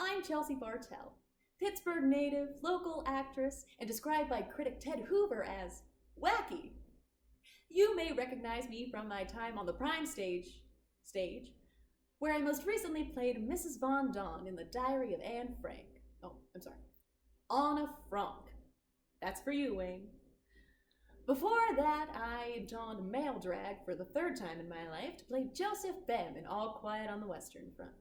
I'm Chelsea Bartel, Pittsburgh native, local actress, and described by critic Ted Hoover as wacky. You may recognize me from my time on the Prime stage, where I most recently played Mrs. Von Don in The Diary of Anne Frank. Anna Frank. That's for you, Wayne. Before that, I donned male drag for the third time in my life to play Joseph Bem in All Quiet on the Western Front.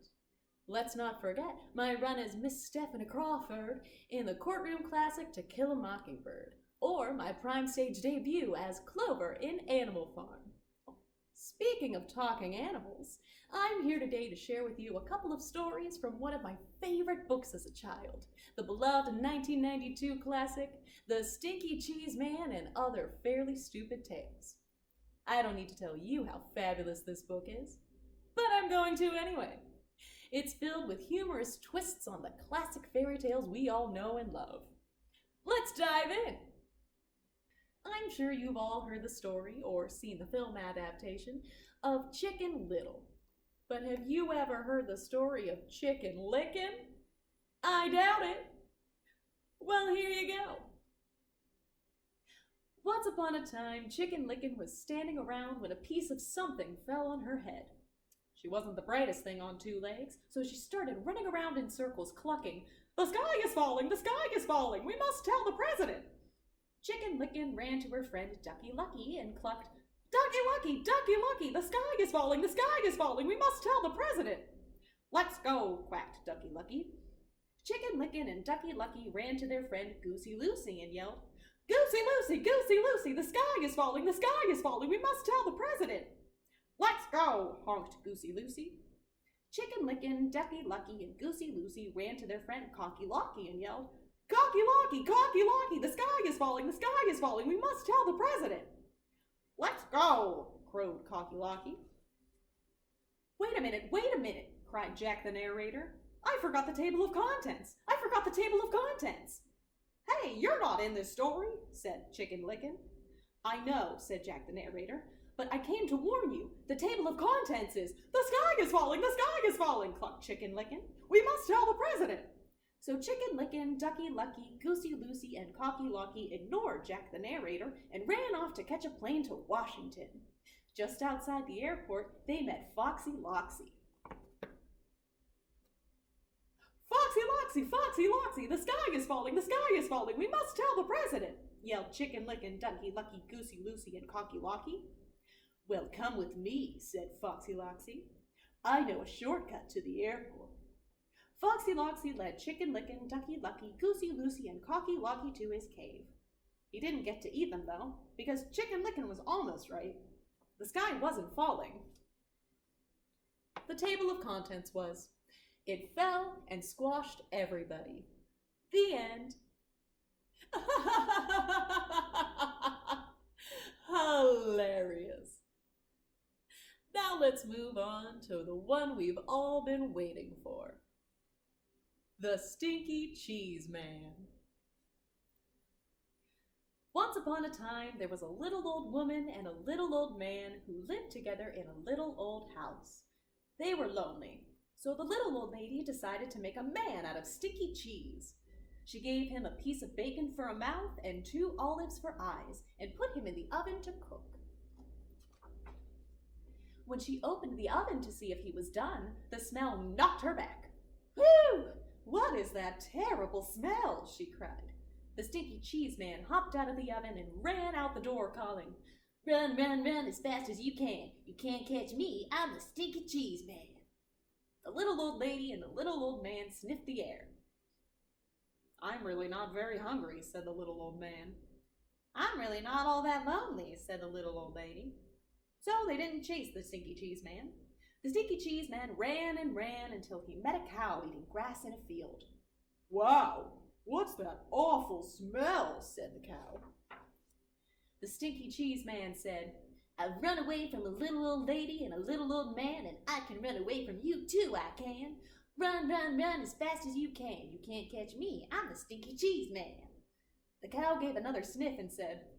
Let's not forget my run as Miss Stephanie Crawford in the courtroom classic To Kill a Mockingbird, or my Prime stage debut as Clover in Animal Farm. Speaking of talking animals, I'm here today to share with you a couple of stories from one of my favorite books as a child, the beloved 1992 classic, The Stinky Cheese Man and Other Fairly Stupid Tales. I don't need to tell you how fabulous this book is, but I'm going to anyway. It's filled with humorous twists on the classic fairy tales we all know and love. Let's dive in! I'm sure you've all heard the story or seen the film adaptation of Chicken Little. But have you ever heard the story of Chicken Licken? I doubt it. Well, here you go. Once upon a time, Chicken Licken was standing around when a piece of something fell on her head. She wasn't the brightest thing on two legs, so she started running around in circles, clucking, "The sky is falling! The sky is falling! We must tell the president!" Chicken Licken ran to her friend Ducky Lucky and clucked, "Ducky Lucky! Ducky Lucky! The sky is falling! The sky is falling! We must tell the president!" "Let's go!" quacked Ducky Lucky. Chicken Licken and Ducky Lucky ran to their friend Goosey Lucy and yelled, "Goosey Lucy! Goosey Lucy! The sky is falling! The sky is falling! We must tell the president!" "Let's go!" honked Goosey Lucy. Chicken Licken, Ducky Lucky, and Goosey Lucy ran to their friend Cocky Locky and yelled, "Cocky Locky! Cocky Locky! The sky is falling! The sky is falling! We must tell the president!" "Let's go!" crowed Cocky Locky. Wait a minute! cried Jack the narrator. "I forgot the table of contents! I forgot the table of contents!" "Hey, you're not in this story," said Chicken Licken. "I know," said Jack the narrator, "but I came to warn you. The table of contents is, 'The sky is falling! The sky is falling!'" clucked Chicken Licken. "We must tell the president!" So Chicken Licken, Ducky Lucky, Goosey Lucy, and Cocky Locky ignored Jack the narrator and ran off to catch a plane to Washington. Just outside the airport, they met Foxy Loxy. "Foxy Loxy! Foxy Loxy! The sky is falling! The sky is falling! We must tell the president!" yelled Chicken Licken, Ducky Lucky, Goosey Lucy, and Cocky Locky. "Well, come with me," said Foxy Loxy. "I know a shortcut to the airport." Foxy Loxy led Chicken Licken, Ducky Lucky, Goosey Lucy, and Cocky Locky to his cave. He didn't get to eat them, though, because Chicken Licken was almost right. The sky wasn't falling. The table of contents was, "It fell and squashed everybody." The end. Hilarious. Now let's move on to the one we've all been waiting for. The Stinky Cheese Man. Once upon a time, there was a little old woman and a little old man who lived together in a little old house. They were lonely, so the little old lady decided to make a man out of stinky cheese. She gave him a piece of bacon for a mouth and 2 olives for eyes and put him in the oven to cook. When she opened the oven to see if he was done, the smell knocked her back. "Whew! What is that terrible smell?" she cried. The Stinky Cheese Man hopped out of the oven and ran out the door calling, "Run, run, run as fast as you can. You can't catch me. I'm the Stinky Cheese Man." The little old lady and the little old man sniffed the air. "I'm really not very hungry," said the little old man. "I'm really not all that lonely," said the little old lady. So they didn't chase the Stinky Cheese Man. The Stinky Cheese Man ran and ran until he met a cow eating grass in a field. "Wow, what's that awful smell?" said the cow. The Stinky Cheese Man said, "I've run away from a little old lady and a little old man, and I can run away from you too, I can. Run, run, run as fast as you can. You can't catch me. I'm the Stinky Cheese Man." The cow gave another sniff and said,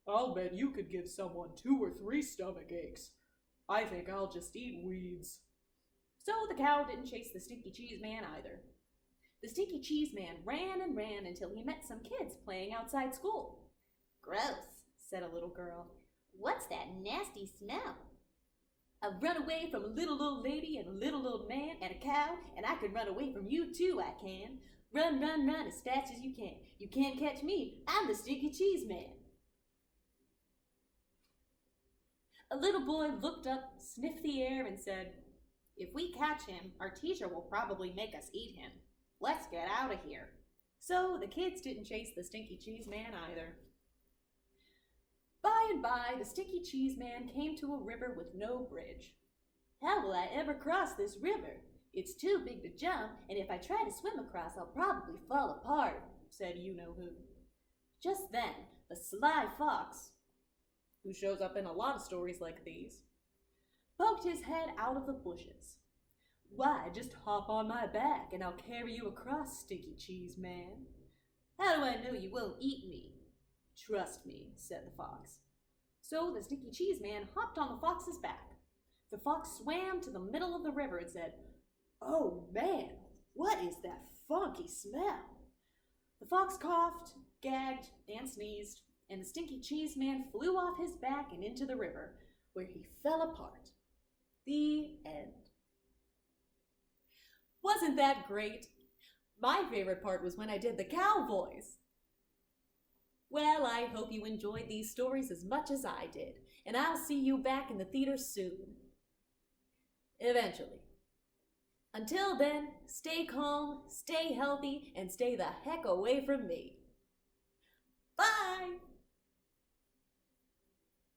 "I'll bet you could give someone 2 or 3 stomach aches. I think I'll just eat weeds." So the cow didn't chase the Stinky Cheese Man either. The Stinky Cheese Man ran and ran until he met some kids playing outside school. Gross, said a little girl. What's that nasty smell? I've run away from a little old lady and a little old man and a cow, and I can run away from you too, I can. Run, run, run as fast as you can. You can't catch me. I'm the Stinky Cheese Man. A little boy looked up, sniffed the air, and said, If we catch him, our teacher will probably make us eat him. Let's get out of here. So the kids didn't chase the Stinky Cheese Man either. By and by, the Stinky Cheese Man came to a river with no bridge. How will I ever cross this river? It's too big to jump, and if I try to swim across, I'll probably fall apart, said you-know-who. Just then, the sly fox, who shows up in a lot of stories like these, poked his head out of the bushes. Why, just hop on my back, and I'll carry you across, Stinky Cheese Man. How do I know you won't eat me? Trust me, said the fox. So the Stinky Cheese Man hopped on the fox's back. The fox swam to the middle of the river and said, Oh man, what is that funky smell? The fox coughed, gagged, and sneezed, and the Stinky Cheese Man flew off his back and into the river, where he fell apart. The end. Wasn't that great? My favorite part was when I did the cow voice. Well, I hope you enjoyed these stories as much as I did, and I'll see you back in the theater soon. Eventually. Until then, stay calm, stay healthy, and stay the heck away from me. Bye!